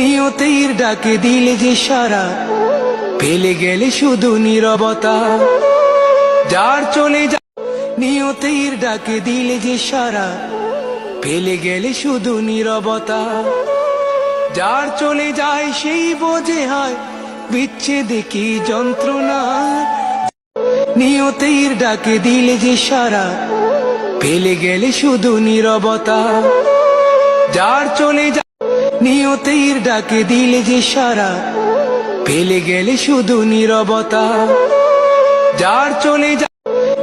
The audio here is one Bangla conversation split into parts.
নিয়তির ডাকে দিলে যে সারা, পেলে গেলে শুধু নীরবতা। যার চলে যা নিয়তির ডাকে দিলে যে সারা, পেলে গেলে শুধু নীরবতা। যার চলে যায় সেই বোঝে হয় বিচ্ছেদে কি যন্ত্রণা। নিয়তির ডাকে দিলে যে সারা, পেলে গেলে শুধু নীরবতা। যার চলে যায় নিয়তির ডাকে দিলে যে সারা, পেলে গেলে শুধু নীরবতা। যার চলে যায়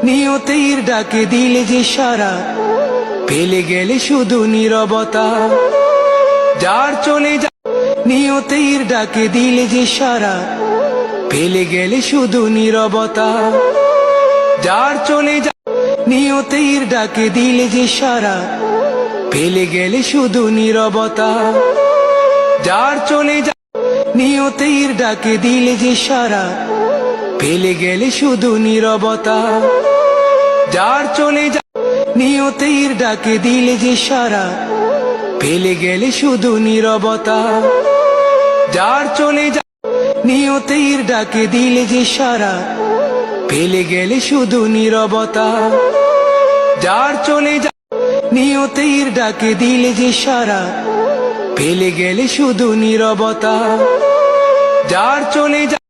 নিয়তির ডাকে দিলে যে সারা, পেলে গেলে শুধু নীরবতা। যার চলে যায় নিয়তির ডাকে দিলে যে সারা, পেলে গেলে শুধু নীরবতা। যার চলে যায় নিয়তির ডাকে দিলে যে সারা, পেলে গেলে শুধু নীরবতা। যার চলে যায় নিয়তির ডাকে দিলে যে সারা, পেলে গেলে শুধু নীরবতা। যার চলে যায় নিয়তির ডাকে দিলে যে সারা, পেলে গেলে শুধু নীরবতা। যার চলে যায় নিয়তির ডাকে দিলে যে সারা, পেলে গেলে শুধু নীরবতা। যার চলে যায় নিয়তির ডাকে দিলে যে সারা, পেলে গেলে শুধু নীরবতা। যার চলে যায়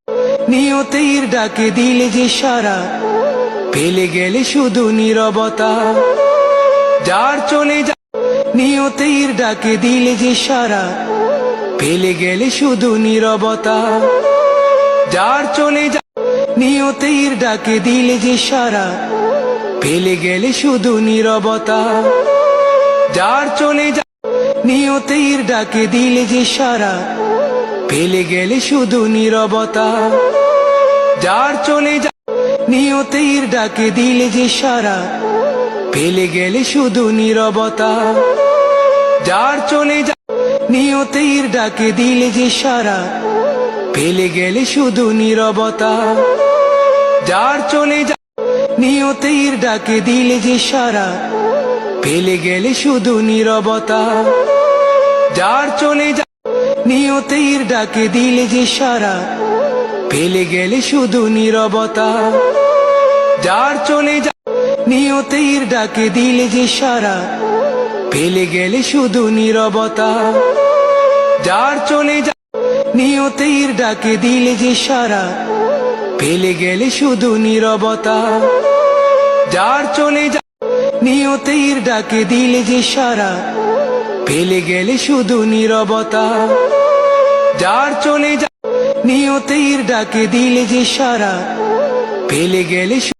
নিয়তির ডাকে দিলে যে সারা, পেলে গেলে শুধু নীরবতা। যার চলে যায় নিয়তির ডাকে দিলে যে সারা, পেলে গেলে শুধু নীরবতা। যার চলে যায় নিয়তির ডাকে দিলে যে সারা, পেলে গেলে শুধু নীরবতা। যার চলে যায় নিয়তির ডাকে দিলে যে সারা, পেলে গেলে শুধু নীরবতা। যার চলে যায় নিয়তির ডাকে দিলে যে সারা, পেলে গেলে শুধু নীরবতা। যার চলে যায় নিয়তির ডাকে দিলে যে সারা, পেলে গেলে শুধু নীরবতা। যার চলে যায় নিয়তির ডাকে দিলে যে সারা, পেলে গেলে শুধু নীরবতা। যার চলে যায় নিয়তির ডাকে দিলে যে সারা, পেলে গেলে শুধু নীরবতা। যার চলে যায় নিয়তির ডাকে দিলে যে সারা, পেলে গেলে শুধু নীরবতা। যার চলে যায় নিয়তির ডাকে দিলে যে সারা, পেলে গেলে শুধু নীরবতা। যার চলে যায় নিয়তির ডাকে দিলে যে সারা, পেলে গেলে শুধু নীরবতা। যার চলে যায় নিয়তির ডাকে দিলে যে সারা, পেলে গেলে